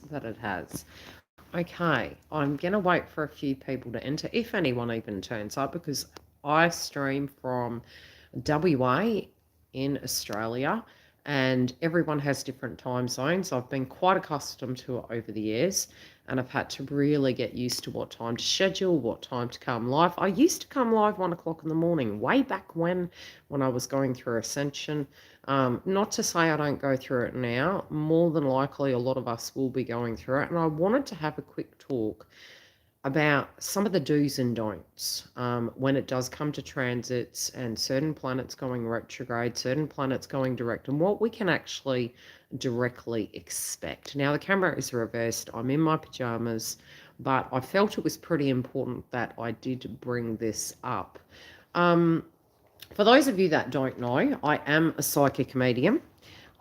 that it has. Okay, I'm going to wait for a few people to enter, if anyone even turns up, because I stream from WA in Australia, and everyone has different time zones. I've been quite accustomed to it over the years, and I've had to really get used to what time to schedule, what time to come live. I used to come live 1 o'clock in the morning, way back when I was going through Ascension. Not to say I don't go through it now. More than likely, a lot of us will be going through it, and I wanted to have a quick talk about some of the do's and don'ts when it does come to transits and certain planets going retrograde, certain planets going direct, and what we can actually directly expect. Now, the camera is reversed. I'm in my pajamas, but I felt it was pretty important that I did bring this up. Um, for those of you that don't know, I am a psychic medium.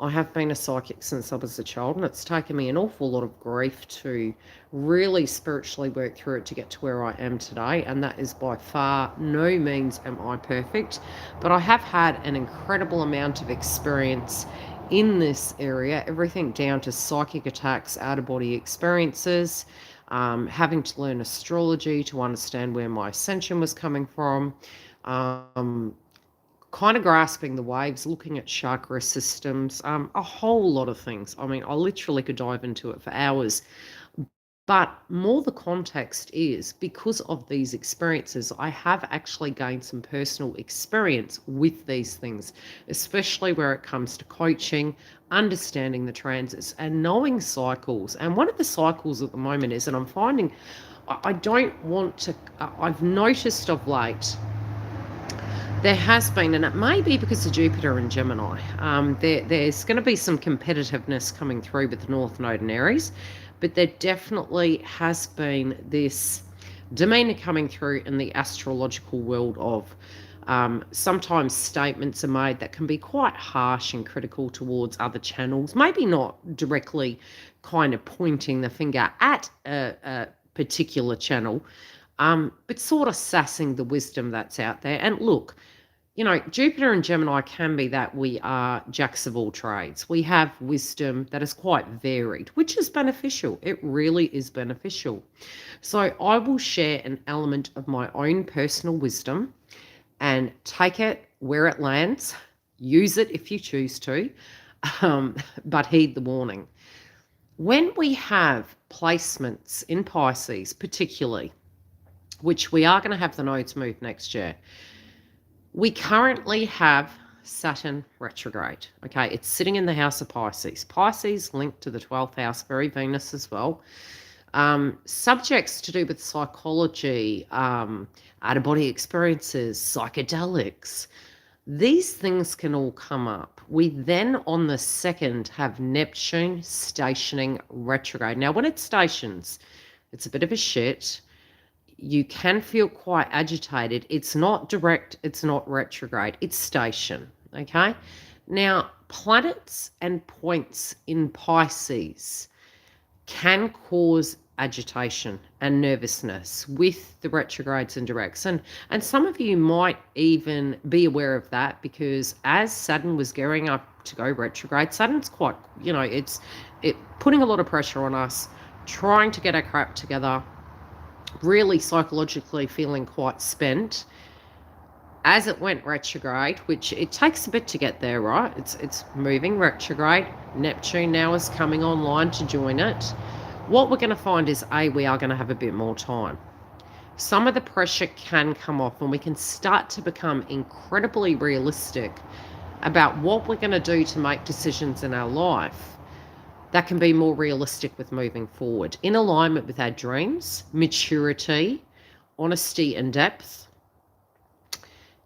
I have been a psychic since I was a child, and it's taken me an awful lot of grief to really spiritually work through it to get to where I am today. And that is by far no means am I perfect, but I have had an incredible amount of experience in this area, everything down to psychic attacks, out of body experiences, having to learn astrology to understand where my ascension was coming from. Um, Kind of grasping the waves, looking at chakra systems, a whole lot of things. I mean, I literally could dive into it for hours. But more the context is because of these experiences, I have actually gained some personal experience with these things, especially where it comes to coaching, understanding the transits, and knowing cycles. And one of the cycles at the moment is, and I'm finding I don't want to, I've noticed of late there has been, and it may be because of Jupiter and Gemini. There's going to be some competitiveness coming through with the North Node and Aries, but there definitely has been this demeanor coming through in the astrological world of sometimes statements are made that can be quite harsh and critical towards other channels, maybe not directly kind of pointing the finger at a particular channel, but sort of sassing the wisdom that's out there. And look, Jupiter and Gemini can be that we are jacks of all trades. We have wisdom that is quite varied, which is beneficial. It really is beneficial. So I will share an element of my own personal wisdom and take it where it lands. Use it if you choose to, but heed the warning. When we have placements in Pisces, particularly, which we are going to have the nodes move next year, we currently have Saturn retrograde. Okay, it's sitting in the house of Pisces. Pisces linked to the 12th house, very Venus as well. Subjects to do with psychology, out-of-body experiences, psychedelics. These things can all come up. We then, on the 2nd, have Neptune stationing retrograde. Now, when it stations, it's a bit of a shit. You can feel quite agitated. It's not direct, it's not retrograde, it's station, okay? Now, planets and points in Pisces can cause agitation and nervousness with the retrogrades and directs. And some of you might even be aware of that because as Saturn was gearing up to go retrograde, Saturn's quite, it's putting a lot of pressure on us, trying to get our crap together, really psychologically feeling quite spent. As it went retrograde, which it takes a bit to get there, right? It's moving retrograde. Neptune now is coming online to join it. What we're going to find is, we are going to have a bit more time. Some of the pressure can come off and we can start to become incredibly realistic about what we're going to do to make decisions in our life that can be more realistic with moving forward, in alignment with our dreams, maturity, honesty, and depth.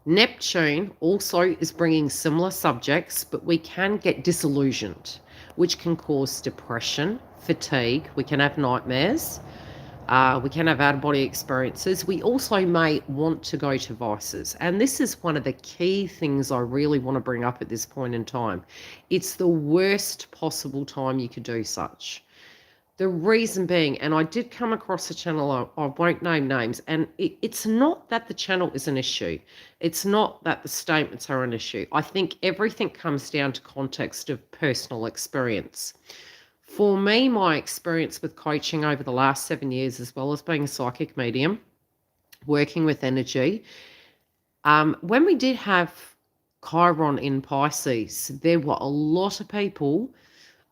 Neptune also is bringing similar subjects, but we can get disillusioned, which can cause depression, fatigue. We can have nightmares. We can have out-of-body experiences. We also may want to go to vices. And this is one of the key things I really want to bring up at this point in time. It's the worst possible time you could do such. The reason being, and I did come across a channel, I won't name names, and it's not that the channel is an issue. It's not that the statements are an issue. I think everything comes down to context of personal experience. For me, my experience with coaching over the last 7 years, as well as being a psychic medium, working with energy, when we did have Chiron in Pisces, there were a lot of people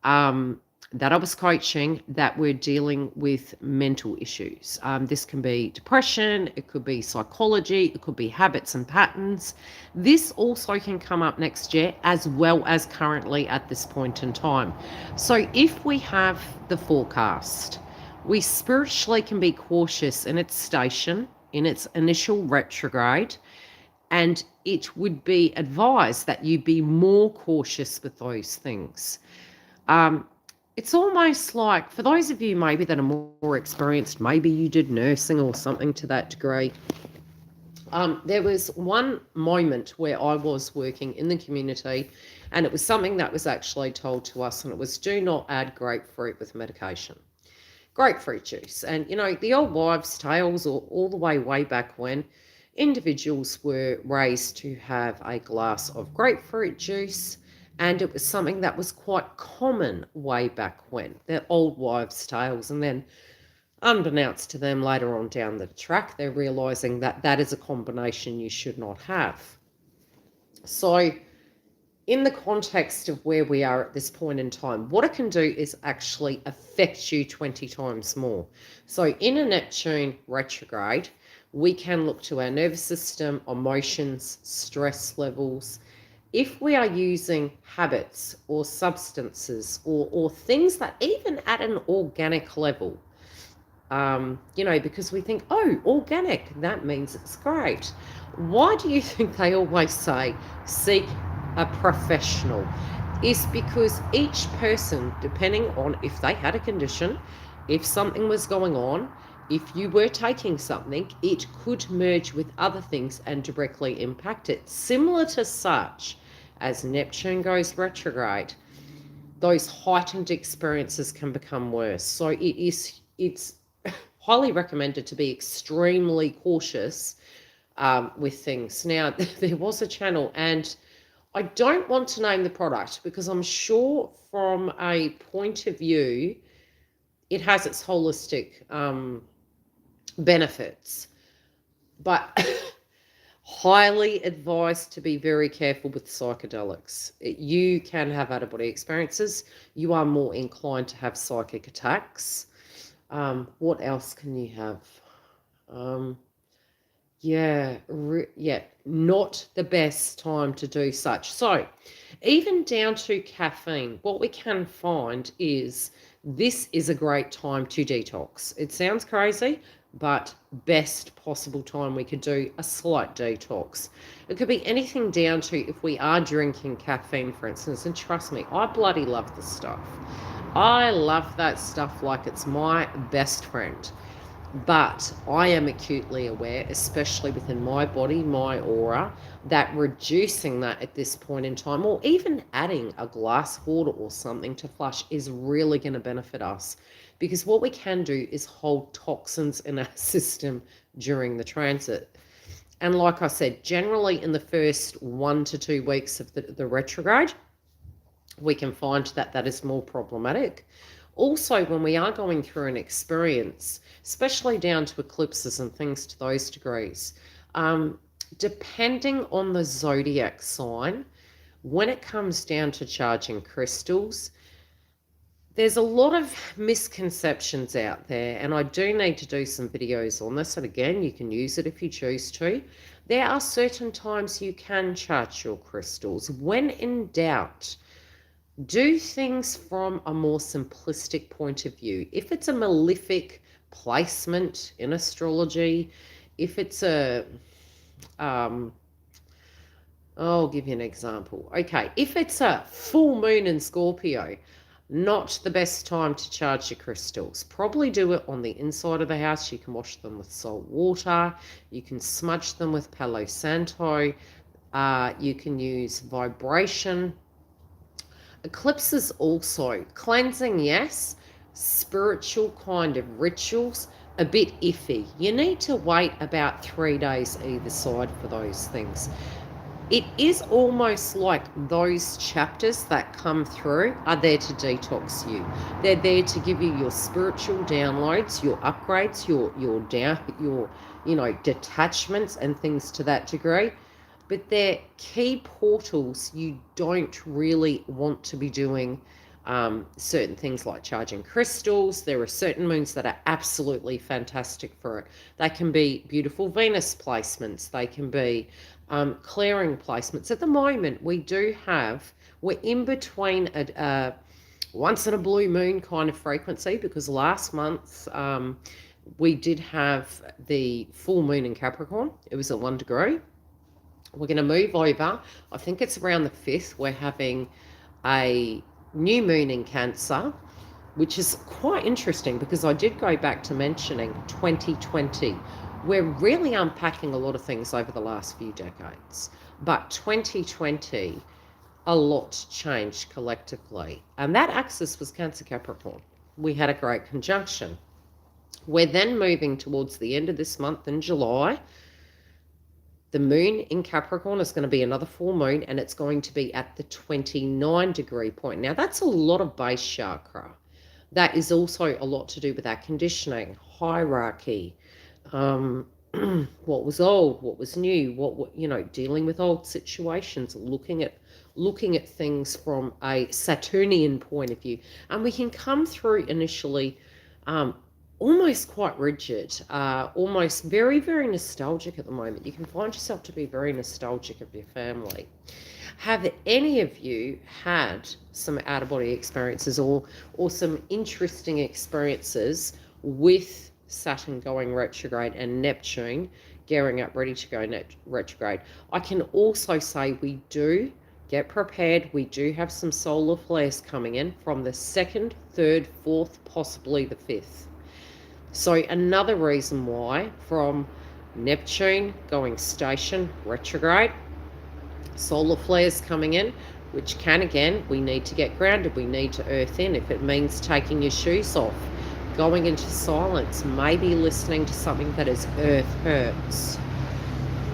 um, that I was coaching that were dealing with mental issues. This can be depression, it could be psychology, it could be habits and patterns. This also can come up next year as well as currently at this point in time. So if we have the forecast, we spiritually can be cautious in its station, in its initial retrograde, and it would be advised that you be more cautious with those things. It's almost like, for those of you maybe that are more experienced, maybe you did nursing or something to that degree. There was one moment where I was working in the community, and it was something that was actually told to us, and it was, do not add grapefruit with medication. Grapefruit juice. And, you know, the old wives' tales, or all the way back when, individuals were raised to have a glass of grapefruit juice, and it was something that was quite common way back when. They're old wives' tales. And then, unbeknownst to them, later on down the track, they're realizing that that is a combination you should not have. So in the context of where we are at this point in time, what it can do is actually affect you 20 times more. So in a Neptune retrograde, we can look to our nervous system, emotions, stress levels. If we are using habits or substances or things that even at an organic level, you know, because we think, oh, organic, that means it's great. Why do you think they always say seek a professional? Is because each person, depending on if they had a condition, if something was going on, if you were taking something, it could merge with other things and directly impact it. Similar to such, as Neptune goes retrograde, those heightened experiences can become worse. So it's highly recommended to be extremely cautious with things. Now, there was a channel, and I don't want to name the product because I'm sure from a point of view, it has its holistic benefits, but highly advised to be very careful with psychedelics. You can have out-of-body experiences. You are more inclined to have psychic attacks. What else can you have? Yeah, not the best time to do such. So even down to caffeine, what we can find is this is a great time to detox. It sounds crazy, but best possible time we could do a slight detox. It could be anything down to if we are drinking caffeine, for instance, and trust me, I bloody love the stuff. I love that stuff like it's my best friend. But I am acutely aware, especially within my body, my aura, that reducing that at this point in time, or even adding a glass of water or something to flush, is really going to benefit us. Because what we can do is hold toxins in our system during the transit. And like I said, generally in the first 1 to 2 weeks of the retrograde, we can find that that is more problematic. Also, when we are going through an experience, especially down to eclipses and things to those degrees, depending on the zodiac sign, when it comes down to charging crystals, there's a lot of misconceptions out there, and I do need to do some videos on this, and again, you can use it if you choose to. There are certain times you can charge your crystals. When in doubt, do things from a more simplistic point of view. If it's a malefic placement in astrology, if it's a, I'll give you an example. Okay, if it's a full moon in Scorpio, not the best time to charge your crystals. Probably do it on the inside of the house. You can wash them with salt water. You can smudge them with Palo Santo. You can use vibration. Eclipses also, cleansing, yes, spiritual kind of rituals, a bit iffy. You need to wait about 3 days either side for those things. It is almost like those chapters that come through are there to detox you. They're there to give you your spiritual downloads, your upgrades, your detachments and things to that degree. But they're key portals. You don't really want to be doing certain things like charging crystals. There are certain moons that are absolutely fantastic for it. They can be beautiful Venus placements. They can be clearing placements. At the moment, we're in between a once in a blue moon kind of frequency, because last month we did have the full moon in Capricorn. It was at 1 degree. We're going to move over. I think it's around the 5th. We're having a new moon in Cancer, which is quite interesting because I did go back to mentioning 2020. We're really unpacking a lot of things over the last few decades. But 2020, a lot changed collectively. And that axis was Cancer Capricorn. We had a great conjunction. We're then moving towards the end of this month in July. The moon in Capricorn is going to be another full moon, and it's going to be at the 29-degree point. Now, that's a lot of base chakra. That is also a lot to do with our conditioning, hierarchy, what was old, what was new, dealing with old situations, looking at things from a Saturnian point of view. And we can come through initially almost quite rigid, almost very, very nostalgic at the moment. You can find yourself to be very nostalgic of your family. Have any of you had some out-of-body experiences or some interesting experiences with Saturn going retrograde and Neptune gearing up, ready to go retrograde? I can also say we do get prepared. We do have some solar flares coming in from the 2nd, 3rd, 4th, possibly the 5th. So another reason why, from Neptune going station retrograde, solar flares coming in, which can, again, we need to get grounded. We need to earth in. If it means taking your shoes off, going into silence, maybe listening to something that is earth hurts.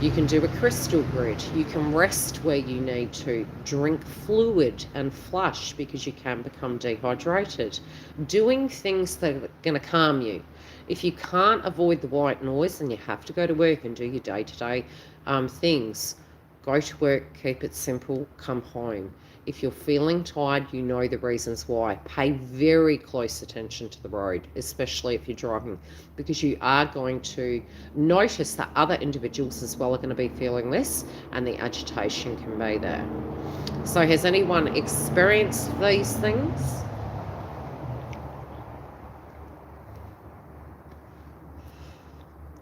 You can do a crystal grid. You can rest where you need to. Drink fluid and flush because you can become dehydrated. Doing things that are going to calm you. If you can't avoid the white noise and you have to go to work and do your day-to-day things, go to work, keep it simple, come home. If you're feeling tired, you know the reasons why. Pay very close attention to the road, especially if you're driving, because you are going to notice that other individuals as well are going to be feeling this, and the agitation can be there. So has anyone experienced these things?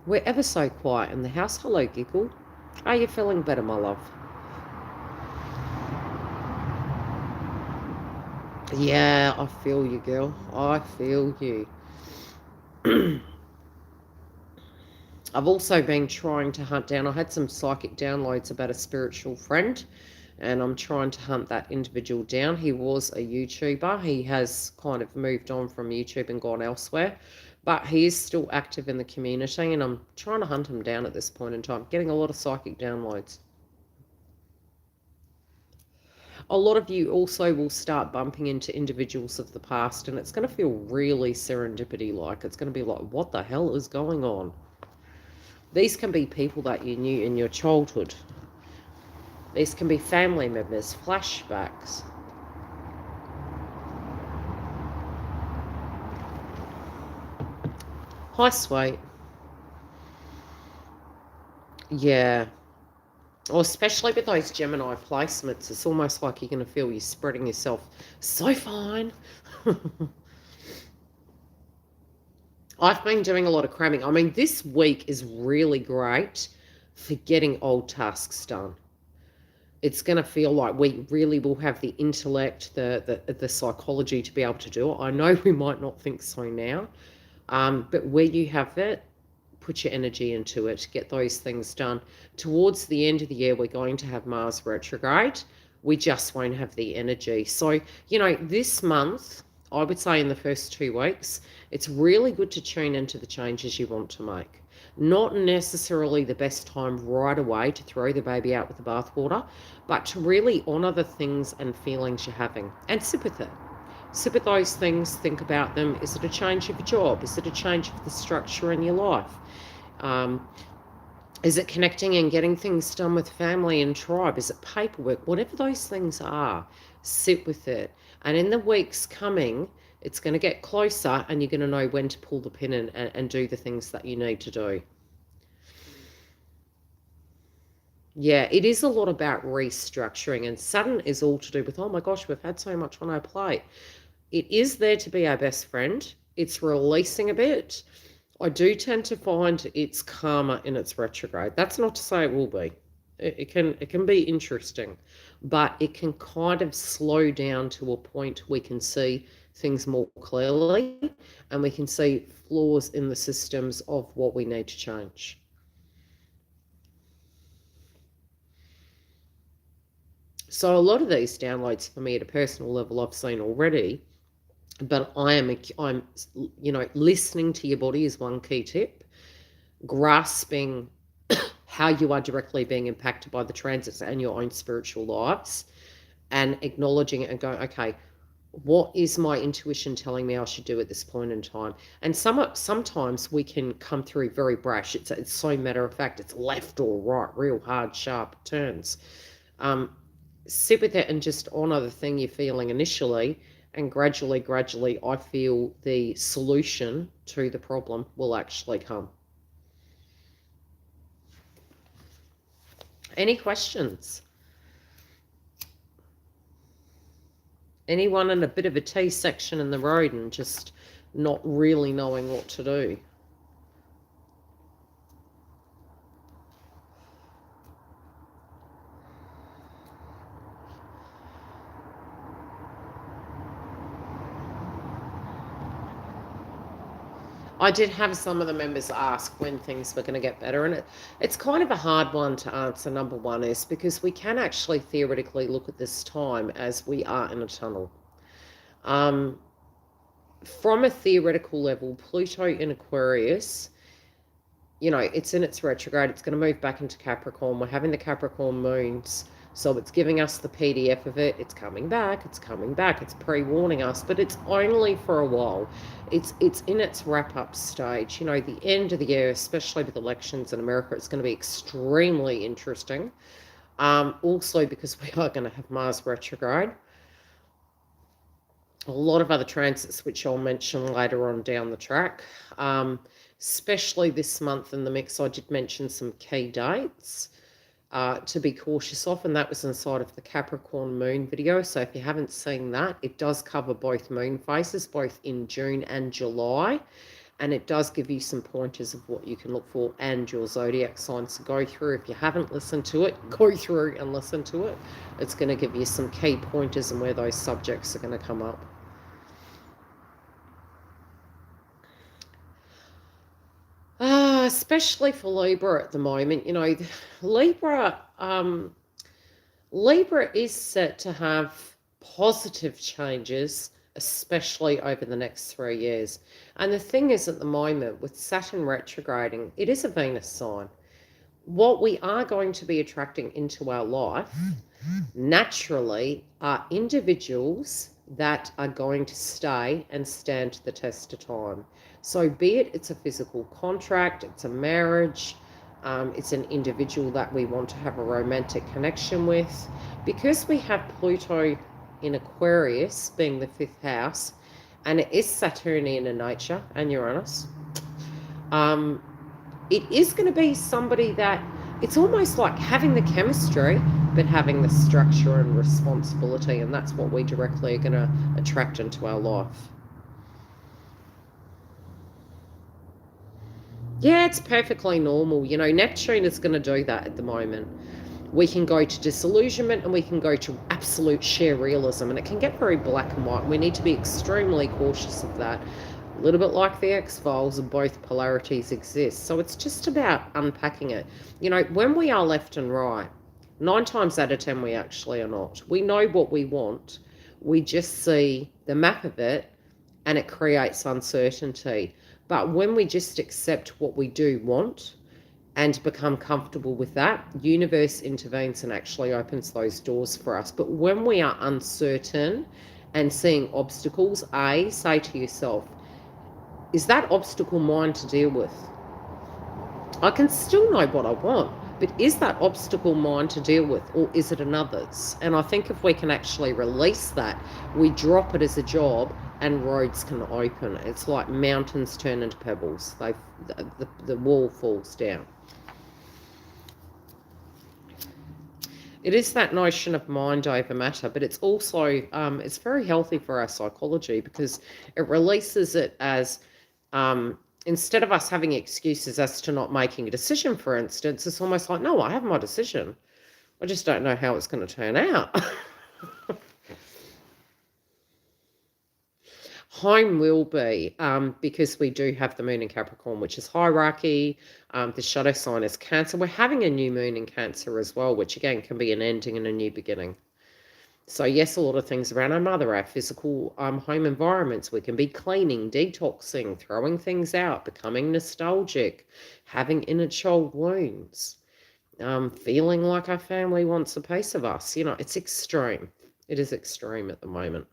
We're ever so quiet in the house. Hello, Giggle. Are you feeling better, my love? Yeah, I feel you, girl. I feel you. I've also been trying to hunt down, I had some psychic downloads about a spiritual friend, and I'm trying to hunt that individual down. He was a YouTuber. He has kind of moved on from YouTube and gone elsewhere, but he is still active in the community, and I'm trying to hunt him down at this point in time. Getting a lot of psychic downloads. A lot of you also will start bumping into individuals of the past, and it's going to feel really serendipity-like. It's going to be like, what the hell is going on? These can be people that you knew in your childhood. These can be family members, flashbacks. Hi, sweet. Yeah. Or especially with those Gemini placements, it's almost like you're going to feel you're spreading yourself so fine. I've been doing a lot of cramming. I mean, this week is really great for getting old tasks done. It's going to feel like we really will have the intellect, the psychology to be able to do it. I know we might not think so now, but where you have it, put your energy into it, get those things done. Towards the end of the year, we're going to have Mars retrograde. We just won't have the energy. So, this month, I would say in the first 2 weeks, it's really good to tune into the changes you want to make. Not necessarily the best time right away to throw the baby out with the bathwater, but to really honour the things and feelings you're having and sit with it. Sit with those things, think about them. Is it a change of your job? Is it a change of the structure in your life? Um, is it connecting and getting things done with family and tribe? Is it paperwork? Whatever those things are, sit with it. And in the weeks coming, it's going to get closer and you're going to know when to pull the pin and do the things that you need to do. Yeah, it is a lot about restructuring, and Saturn is all to do with, oh my gosh, we've had so much on our plate. It is there to be our best friend. It's releasing a bit. I do tend to find it's calmer in its retrograde. That's not to say it will be. It can be interesting, but it can kind of slow down to a point we can see things more clearly and we can see flaws in the systems of what we need to change. So a lot of these downloads for me at a personal level I've seen already, but I'm listening to your body is one key tip. Grasping how you are directly being impacted by the transits and your own spiritual lives, and acknowledging it and going, okay, what is my intuition telling me I should do at this point in time? And sometimes we can come through very brash. It's so matter of fact. It's left or right, real hard, sharp turns. Sit with it and just honor the thing you're feeling initially, and gradually, I feel the solution to the problem will actually come. Any questions? Anyone in a bit of a T section in the road and just not really knowing what to do? I did have some of the members ask when things were going to get better, and it's kind of a hard one to answer. Number one is because we can actually theoretically look at this time as we are in a tunnel. From a theoretical level, Pluto in Aquarius, it's in its retrograde. It's going to move back into Capricorn. We're having the Capricorn moons. So it's giving us the PDF of it. It's coming back. It's pre-warning us, but it's only for a while. It's in its wrap-up stage. The end of the year, especially with elections in America, it's going to be extremely interesting. Also because we are going to have Mars retrograde. A lot of other transits, which I'll mention later on down the track. Especially this month in the mix, I did mention some key dates to be cautious of, and that was inside of the Capricorn moon video. So if you haven't seen that, it does cover both moon phases, both in June and July, and it does give you some pointers of what you can look for and your zodiac signs to go through. If you haven't listened to it, go through and listen to it. It's going to give you some key pointers and where those subjects are going to come up. Especially for Libra at the moment, Libra is set to have positive changes, especially over the next 3 years. And the thing is, at the moment, with Saturn retrograding, it is a Venus sign. What we are going to be attracting into our life naturally are individuals that are going to stay and stand the test of time. So be it's a physical contract, it's a marriage, it's an individual that we want to have a romantic connection with. Because we have Pluto in Aquarius being the 5th house, and it is Saturnian in nature, and Uranus, it is going to be somebody that it's almost like having the chemistry but having the structure and responsibility, and that's what we directly are going to attract into our life. Yeah, it's perfectly normal. Neptune is going to do that at the moment. We can go to disillusionment and we can go to absolute sheer realism, and it can get very black and white. We need to be extremely cautious of that. A little bit like the X-Files, both polarities exist. So it's just about unpacking it. When we are left and right, 9 times out of 10 we actually are not. We know what we want. We just see the map of it and it creates uncertainty. But when we just accept what we do want and become comfortable with that, universe intervenes and actually opens those doors for us. But when we are uncertain and seeing obstacles, say to yourself, is that obstacle mine to deal with? I can still know what I want, but is that obstacle mine to deal with, or is it another's? And I think if we can actually release that, we drop it as a job and roads can open. It's like mountains turn into pebbles. The wall falls down. It is that notion of mind over matter, but it's also, it's very healthy for our psychology because it releases it as, instead of us having excuses as to not making a decision, for instance, it's almost like, no, I have my decision. I just don't know how it's going to turn out. Home will be, because we do have the moon in Capricorn, which is hierarchy. The shadow sign is Cancer. We're having a new moon in Cancer as well, which again can be an ending and a new beginning. So yes, a lot of things around our mother, our physical home environments. We can be cleaning, detoxing, throwing things out, becoming nostalgic, having inner child wounds, feeling like our family wants a piece of us. You know, it's extreme. It is extreme at the moment.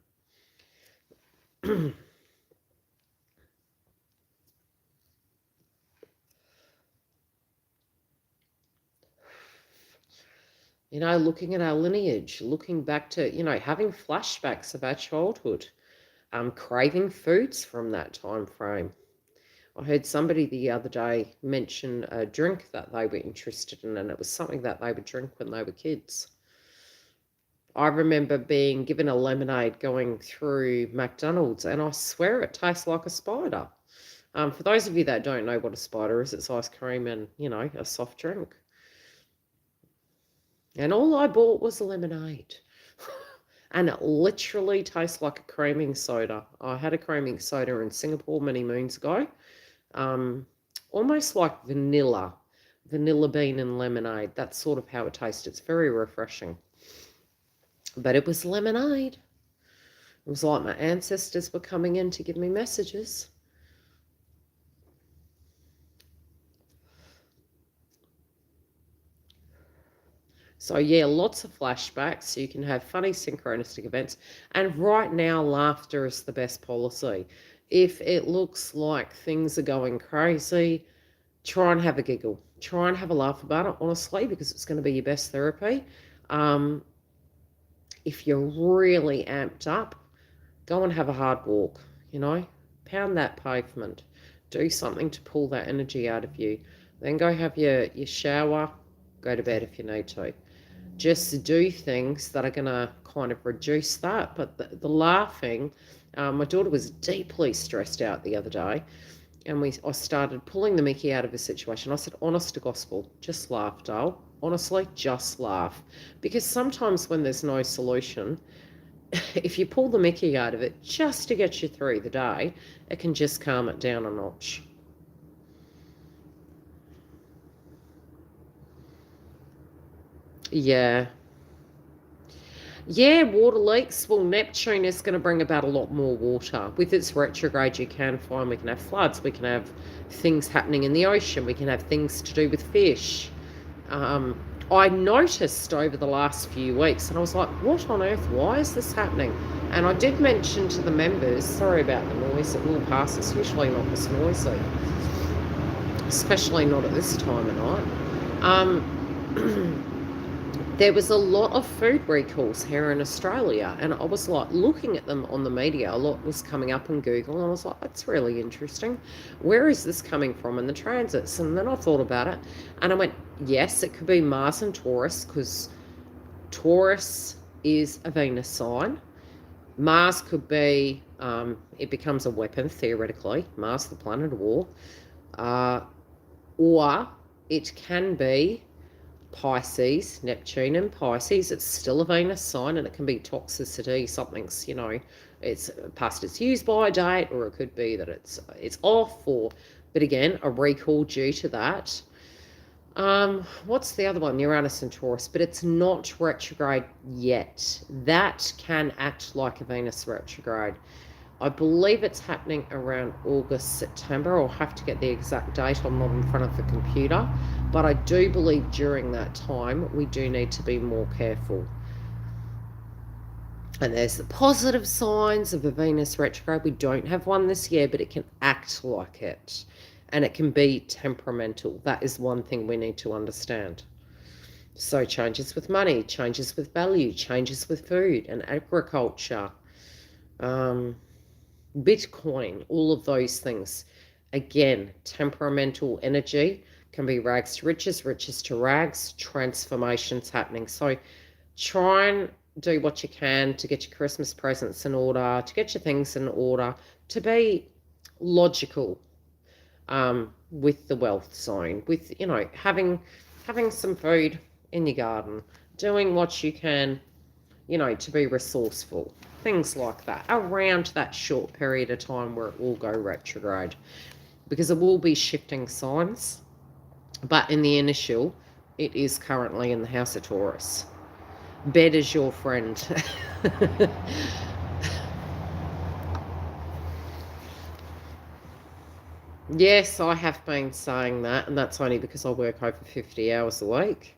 You know, looking at our lineage, looking back to, you know, having flashbacks of our childhood, craving foods from that time frame. I heard somebody the other day mention a drink that they were interested in, and it was something that they would drink when they were kids. I remember being given a lemonade going through McDonald's, and I swear it tastes like a spider. For those of you that don't know what a spider is, it's ice cream and, you know, a soft drink. And all I bought was a lemonade. And it literally tastes like a creaming soda. I had a creaming soda in Singapore many moons ago. Almost like vanilla bean and lemonade. That's sort of how it tastes. It's very refreshing. But it was lemonade. It was like my ancestors were coming in to give me messages. So yeah, lots of flashbacks. So you can have funny synchronistic events. And right now, laughter is the best policy. If it looks like things are going crazy, try and have a giggle. Try and have a laugh about it, honestly, because it's going to be your best therapy. If you're really amped up, go and have a hard walk, you know. Pound that pavement. Do something to pull that energy out of you. Then go have your shower. Go to bed if you need to. Just do things that are going to kind of reduce that. But the laughing, my daughter was deeply stressed out the other day, and I started pulling the mickey out of the situation. I said, honest to gospel, just laugh, doll. Honestly, just laugh. Because sometimes when there's no solution, if you pull the mickey out of it just to get you through the day, it can just calm it down a notch. Yeah. Yeah, water leaks. Well, Neptune is going to bring about a lot more water. With its retrograde, you can find we can have floods. We can have things happening in the ocean. We can have things to do with fish. I noticed over the last few weeks, and I was like, what on earth? Why is this happening? And I did mention to the members, sorry about the noise, it will pass. It's usually not this noisy, especially not at this time of night. There was a lot of food recalls here in Australia, and I was like looking at them on the media. A lot was coming up on Google, and I was like, that's really interesting. Where is this coming from in the transits? And then I thought about it, and I went, yes, it could be Mars and Taurus, because Taurus is a Venus sign. Mars could be, it becomes a weapon, theoretically. Mars, the planet of war. Or it can be Pisces, Neptune and Pisces. It's still a Venus sign, and it can be toxicity. Something's, you know, it's past its use by date, or it could be that it's off, or, but again, a recall due to that. What's the other one? Uranus and Taurus, but it's not retrograde yet. That can act like a Venus retrograde. I believe it's happening around August, September. I'll have to get the exact date. I'm not in front of the computer. But I do believe during that time, we do need to be more careful. And there's the positive signs of a Venus retrograde. We don't have one this year, but it can act like it. And it can be temperamental. That is one thing we need to understand. So changes with money, changes with value, changes with food and agriculture, Bitcoin, all of those things. Again, temperamental energy can be rags to riches to rags, transformations happening. So try and do what you can to get your Christmas presents in order, to get your things in order, to be logical with the wealth zone, with, having some food in your garden, doing what you can, to be resourceful, things like that, around that short period of time where it will go retrograde, because it will be shifting signs, but in the initial, it is currently in the house of Taurus. Bed is your friend. Yes, I have been saying that, and that's only because I work over 50 hours a week,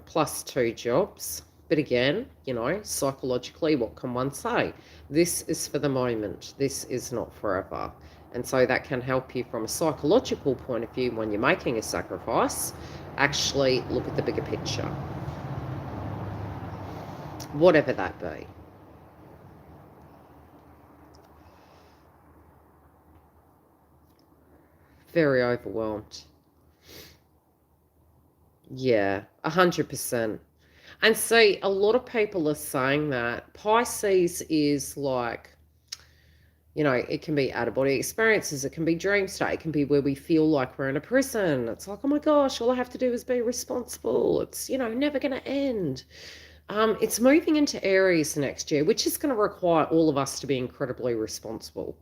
plus 2 jobs. But again, psychologically, what can one say? This is for the moment. This is not forever. And so that can help you from a psychological point of view when you're making a sacrifice. Actually, look at the bigger picture, whatever that be. Very overwhelmed. Yeah, 100%. And see, a lot of people are saying that Pisces is like, it can be out-of-body experiences, it can be dream state, it can be where we feel like we're in a prison. It's like, oh my gosh, all I have to do is be responsible. It's, never going to end. It's moving into Aries next year, which is going to require all of us to be incredibly responsible.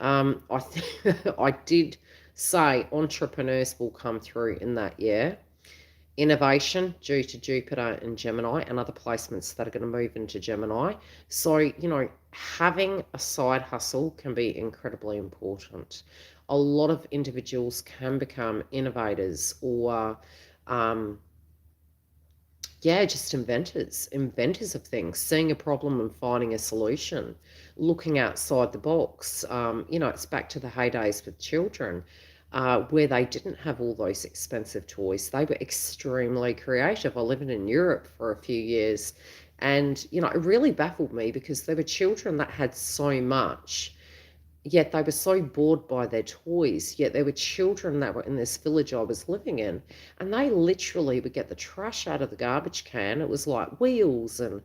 I did say entrepreneurs will come through in that year. Innovation due to Jupiter and Gemini and other placements that are going to move into Gemini. So, having a side hustle can be incredibly important. A lot of individuals can become innovators or, just inventors of things, seeing a problem and finding a solution, looking outside the box. It's back to the heydays with children. Where they didn't have all those expensive toys. They were extremely creative. I lived in Europe for a few years, and, it really baffled me because there were children that had so much, yet they were so bored by their toys, yet there were children that were in this village I was living in, and they literally would get the trash out of the garbage can. It was like wheels and,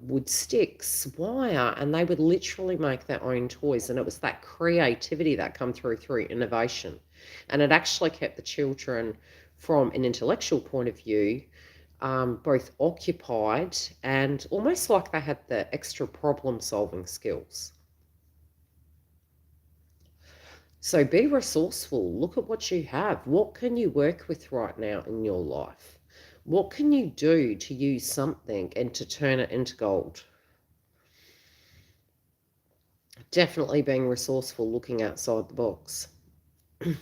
wood sticks, wire, and they would literally make their own toys, and it was that creativity that come through innovation. And it actually kept the children, from an intellectual point of view, both occupied and almost like they had the extra problem solving skills. So be resourceful. Look at what you have. What can you work with right now in your life? What can you do to use something and to turn it into gold? Definitely being resourceful, looking outside the box. But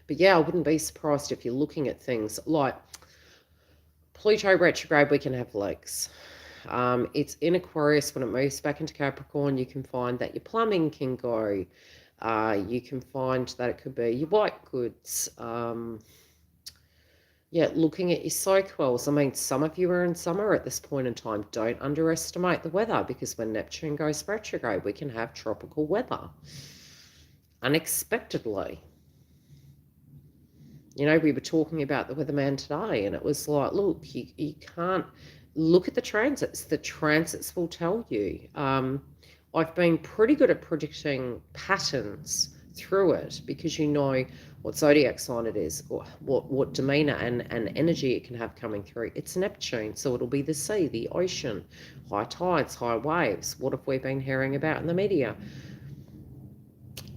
yeah, I wouldn't be surprised if you're looking at things like Pluto retrograde. We can have leaks. It's in Aquarius. When it moves back into Capricorn, you can find that your plumbing can go. You can find that it could be your white goods. Looking at your soak wells. I mean, some of you are in summer at this point in time. Don't underestimate the weather, because when Neptune goes retrograde, we can have tropical weather unexpectedly. We were talking about the weatherman today, and it was like, look, you can't look at the transits. The transits will tell you. I've been pretty good at predicting patterns through it, because what zodiac sign it is, or what demeanor and energy it can have coming through. It's Neptune, so it'll be the sea, the ocean, high tides, high waves. What have we been hearing about in the media?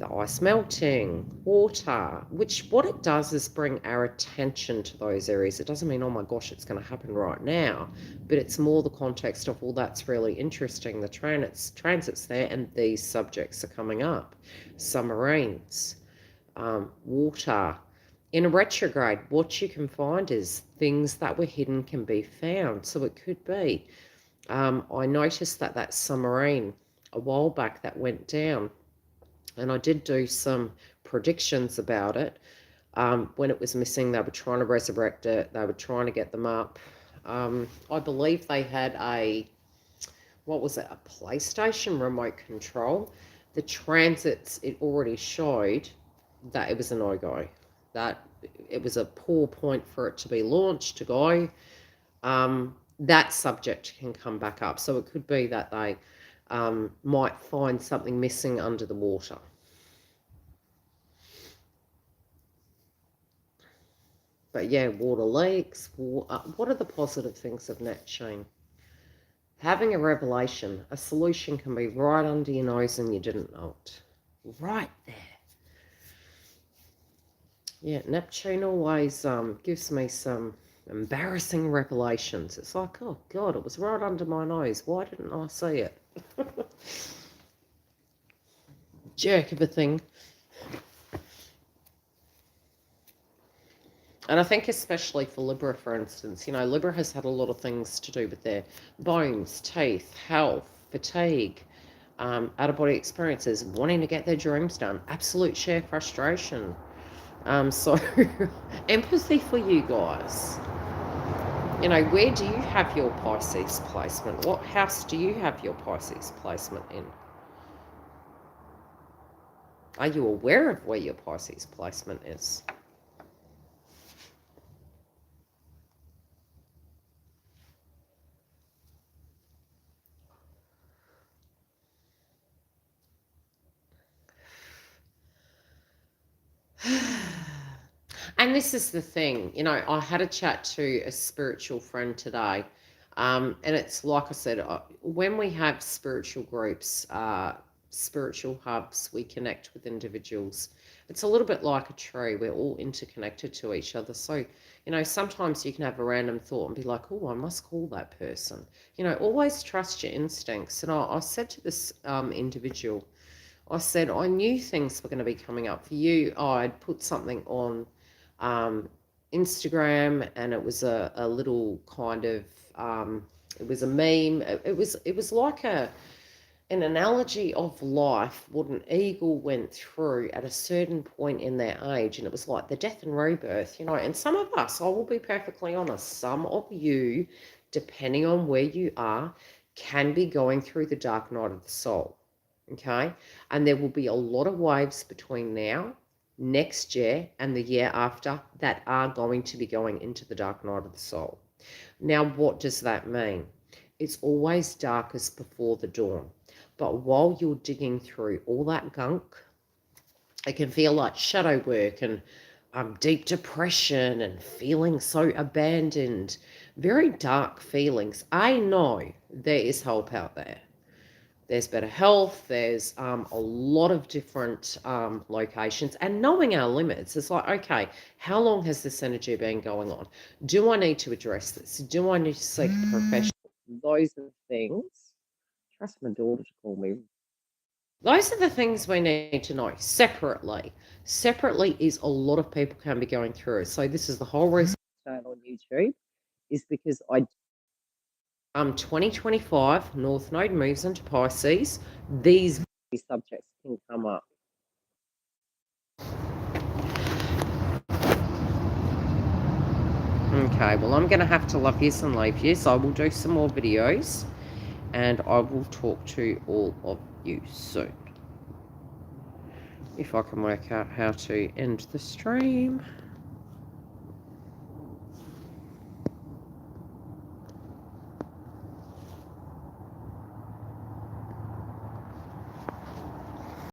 the ice melting, water, which what it does is bring our attention to those areas. It doesn't mean, oh my gosh, it's going to happen right now, but it's more the context of, well, that's really interesting. The transits there, and these subjects are coming up. Submarines, water. In a retrograde, what you can find is things that were hidden can be found. So it could be, I noticed that submarine a while back that went down, and I did do some predictions about it. When it was missing, they were trying to resurrect it. They were trying to get them up. I believe they had what was it, a PlayStation remote control. The transits, it already showed that it was a no-go, that it was a poor point for it to be launched, to go. That subject can come back up. So it could be that they might find something missing under the water. But yeah, water leaks. What are the positive things of Neptune? Having a revelation. A solution can be right under your nose and you didn't know it. Right there. Yeah, Neptune always gives me some embarrassing revelations. It's like, oh God, it was right under my nose. Why didn't I see it? Jerk of a thing. And I think especially for Libra, for instance, you know, Libra has had a lot of things to do with their bones, teeth, health, fatigue, out-of-body experiences, wanting to get their dreams done, absolute sheer frustration. So empathy for you guys. You know, where do you have your Pisces placement? What house do you have your Pisces placement in? Are you aware of where your Pisces placement is? And this is the thing, you know, I had a chat to a spiritual friend today, and it's like I said, when we have spiritual groups, spiritual hubs, we connect with individuals. It's a little bit like a tree. We're all interconnected to each other. So, you know, sometimes you can have a random thought and be like, oh, I must call that person. You know, always trust your instincts. And I said to this individual, I said, I knew things were going to be coming up for you. I'd put something on Instagram, and it was a little kind of, it was a meme. It was like an analogy of life, what an eagle went through at a certain point in their age. And it was like the death and rebirth, you know. And some of us, I will be perfectly honest, some of you, depending on where you are, can be going through the dark night of the soul. Okay, and there will be a lot of waves between now, next year, and the year after that are going to be going into the dark night of the soul. Now, what does that mean? It's always darkest before the dawn. But while you're digging through all that gunk, it can feel like shadow work and deep depression and feeling so abandoned. Very dark feelings. I know there is help out there. There's better health. There's a lot of different locations. And knowing our limits, it's like, okay, how long has this energy been going on? Do I need to address this? Do I need to seek a professional? Those are the things. Trust my daughter to call me. Those are the things we need to know separately. Separately is a lot of people can be going through. So this is the whole reason I started on YouTube, is because 2025, North Node moves into Pisces. These subjects can come up. Okay, well, I'm going to have to love yous and leave yous. I will do some more videos, and I will talk to all of you soon. If I can work out how to end the stream.